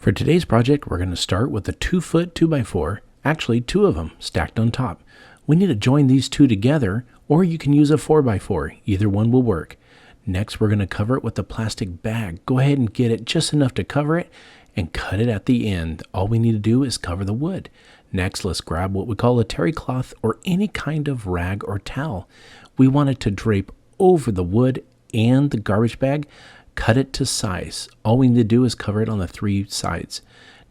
For today's project, we're going to start with a 2-foot 2x4, actually two of them stacked on top. We need to join these two together, or you can use a 4x4. Either one will work. Next, we're going to cover it with a plastic bag. Go ahead and get it just enough to cover it and cut it at the end. All we need to do is cover the wood. Next, let's grab what we call a terry cloth or any kind of rag or towel. We want it to drape over the wood and the garbage bag. Cut it to size. All we need to do is cover it on the three sides.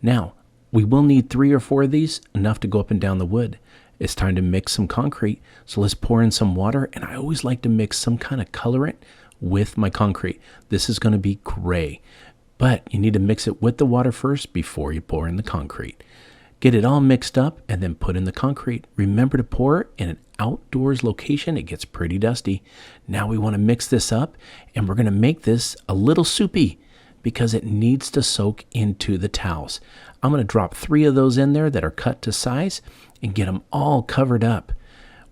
Now, we will need 3 or 4 of these, enough to go up and down the wood. It's time to mix some concrete, so let's pour in some water, and I always like to mix some kind of colorant with my concrete. This is going to be gray, but you need to mix it with the water first before you pour in the concrete. Get it all mixed up and then put in the concrete. Remember to pour in an outdoors location. It gets pretty dusty. Now we want to mix this up, and we're going to make this a little soupy because it needs to soak into the towels. I'm going to drop 3 of those in there that are cut to size and get them all covered up.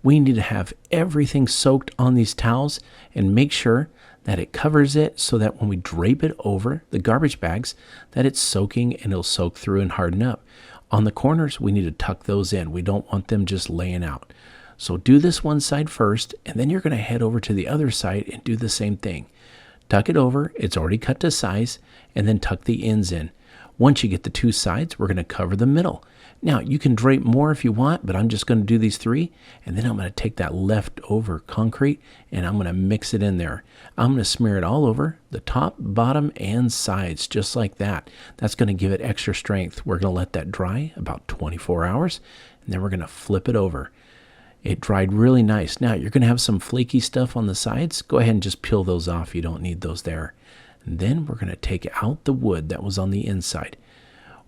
We need to have everything soaked on these towels and make sure that it covers it so that when we drape it over the garbage bags, that it's soaking and it'll soak through and harden up. On the corners, we need to tuck those in. We don't want them just laying out. So do this one side first, and then you're going to head over to the other side and do the same thing. Tuck it over. It's already cut to size, and then tuck the ends in. Once you get the 2 sides, we're going to cover the middle. Now, you can drape more if you want, but I'm just going to do these 3, and then I'm going to take that leftover concrete, and I'm going to mix it in there. I'm going to smear it all over the top, bottom, and sides, just like that. That's going to give it extra strength. We're going to let that dry about 24 hours, and then we're going to flip it over. It dried really nice. Now, you're going to have some flaky stuff on the sides. Go ahead and just peel those off. You don't need those there. And then we're going to take out the wood that was on the inside.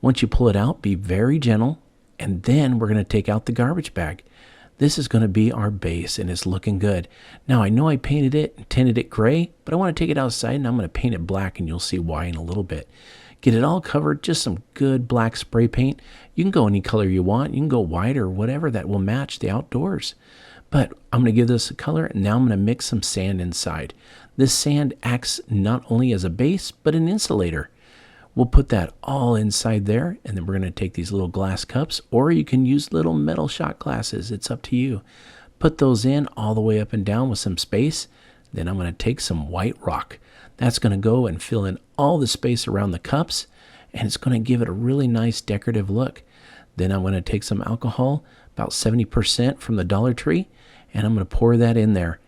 Once you pull it out, be very gentle, and then we're going to take out the garbage bag. This is going to be our base, and it's looking good. Now, I know I painted it and tinted it gray, but I want to take it outside, and I'm going to paint it black, and you'll see why in a little bit. Get it all covered, just some good black spray paint. You can go any color you want. You can go white or whatever that will match the outdoors. But I'm going to give this a color, and now I'm going to mix some sand inside. This sand acts not only as a base, but an insulator. We'll put that all inside there, and then we're going to take these little glass cups, or you can use little metal shot glasses. It's up to you. Put those in all the way up and down with some space. Then I'm going to take some white rock. That's going to go and fill in all the space around the cups, and it's going to give it a really nice decorative look. Then I'm going to take some alcohol, about 70% from the Dollar Tree, and I'm going to pour that in there.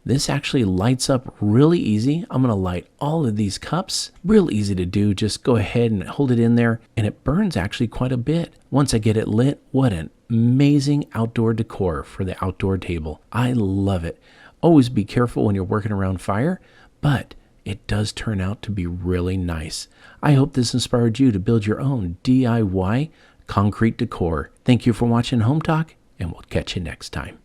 This actually lights up really easy. I'm going to light all of these cups. Real easy to do. Just go ahead and hold it in there, and it burns actually quite a bit. Once I get it lit, what an amazing outdoor decor for the outdoor table. I love it. Always be careful when you're working around fire, but it does turn out to be really nice. I hope this inspired you to build your own DIY concrete decor. Thank you for watching Home Talk, and we'll catch you next time.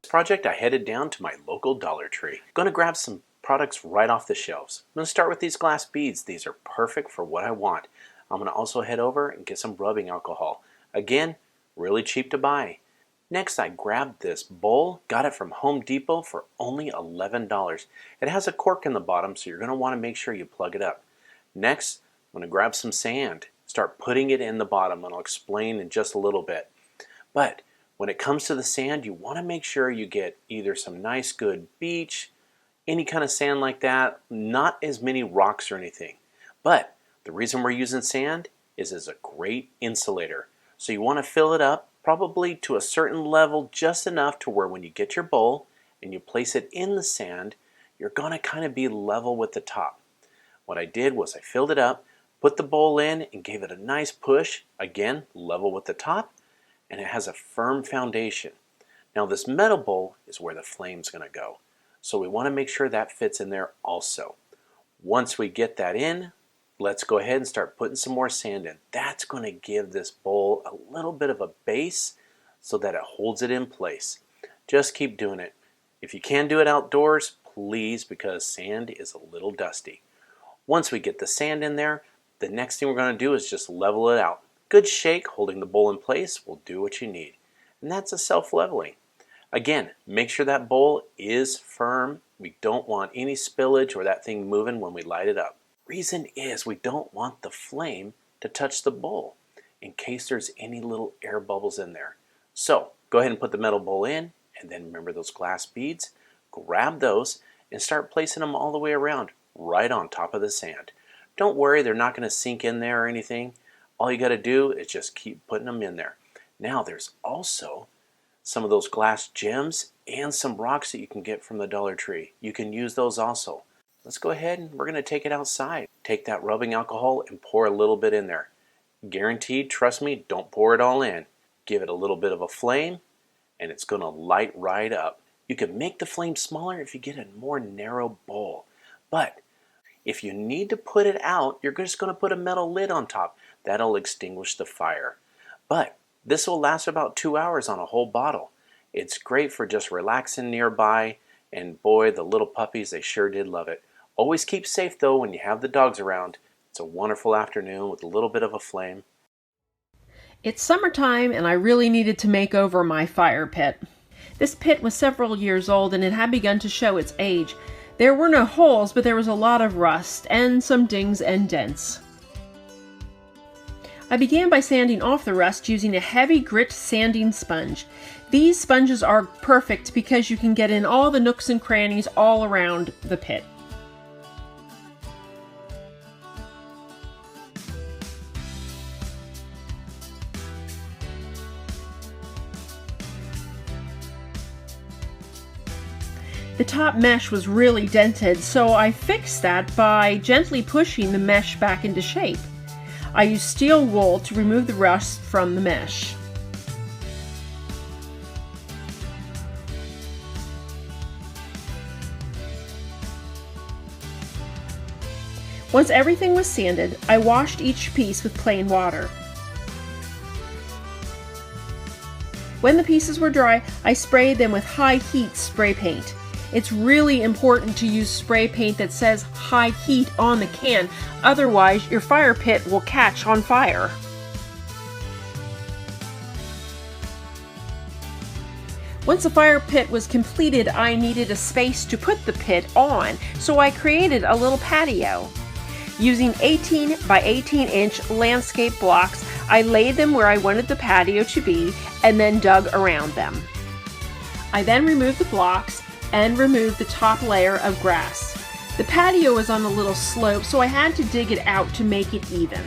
Project, I headed down to my local Dollar Tree. Going to grab some products right off the shelves. I'm going to start with these glass beads. These are perfect for what I want. I'm going to also head over and get some rubbing alcohol. Again, really cheap to buy. Next, I grabbed this bowl. Got it from Home Depot for only $11. It has a cork in the bottom, so you're going to want to make sure you plug it up. Next, I'm going to grab some sand. Start putting it in the bottom, and I'll explain in just a little bit. But when it comes to the sand, you want to make sure you get either some nice good beach, any kind of sand like that, not as many rocks or anything. But the reason we're using sand is as a great insulator. So you want to fill it up probably to a certain level, just enough to where when you get your bowl and you place it in the sand, you're going to kind of be level with the top. What I did was I filled it up, put the bowl in, and gave it a nice push, again, level with the top, and it has a firm foundation. Now this metal bowl is where the flame's going to go. So we want to make sure that fits in there also. Once we get that in, let's go ahead and start putting some more sand in. That's going to give this bowl a little bit of a base so that it holds it in place. Just keep doing it. If you can do it outdoors, please, because sand is a little dusty. Once we get the sand in there, the next thing we're going to do is just level it out. Good shake, holding the bowl in place, will do what you need. And that's a self-leveling. Again, make sure that bowl is firm. We don't want any spillage or that thing moving when we light it up. Reason is we don't want the flame to touch the bowl in case there's any little air bubbles in there. So go ahead and put the metal bowl in, and then remember those glass beads. Grab those and start placing them all the way around, right on top of the sand. Don't worry, they're not going to sink in there or anything. All you got to do is just keep putting them in there. Now there's also some of those glass gems and some rocks that you can get from the Dollar Tree. You can use those also. Let's go ahead and we're going to take it outside. Take that rubbing alcohol and pour a little bit in there. Guaranteed, trust me, don't pour it all in. Give it a little bit of a flame and it's going to light right up. You can make the flame smaller if you get a more narrow bowl. But if you need to put it out, you're just going to put a metal lid on top. That'll extinguish the fire. But this will last about 2 hours on a whole bottle. It's great for just relaxing nearby, and boy, the little puppies, they sure did love it. Always keep safe though when you have the dogs around. It's a wonderful afternoon with a little bit of a flame. It's summertime and I really needed to make over my fire pit. This pit was several years old and it had begun to show its age. There were no holes, but there was a lot of rust and some dings and dents. I began by sanding off the rust using a heavy grit sanding sponge. These sponges are perfect because you can get in all the nooks and crannies all around the pit. The top mesh was really dented, so I fixed that by gently pushing the mesh back into shape. I used steel wool to remove the rust from the mesh. Once everything was sanded, I washed each piece with plain water. When the pieces were dry, I sprayed them with high heat spray paint. It's really important to use spray paint that says high heat on the can, otherwise your fire pit will catch on fire. Once the fire pit was completed, I needed a space to put the pit on, so I created a little patio. Using 18 by 18 inch landscape blocks, I laid them where I wanted the patio to be and then dug around them. I then removed the blocks and removed the top layer of grass. The patio was on a little slope, so I had to dig it out to make it even.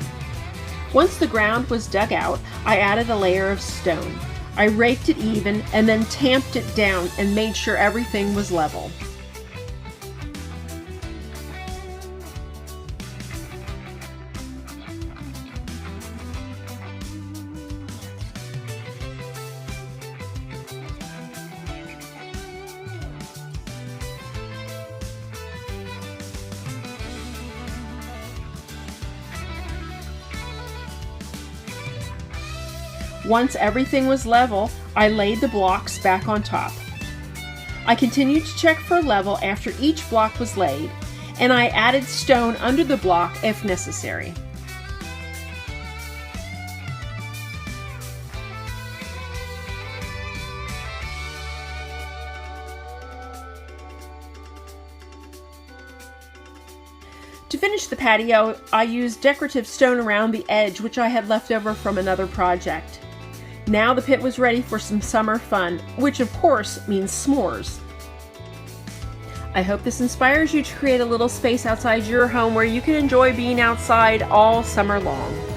Once the ground was dug out, I added a layer of stone. I raked it even and then tamped it down and made sure everything was level. Once everything was level, I laid the blocks back on top. I continued to check for level after each block was laid, and I added stone under the block if necessary. To finish the patio, I used decorative stone around the edge, which I had left over from another project. Now the pit was ready for some summer fun, which of course means s'mores. I hope this inspires you to create a little space outside your home where you can enjoy being outside all summer long.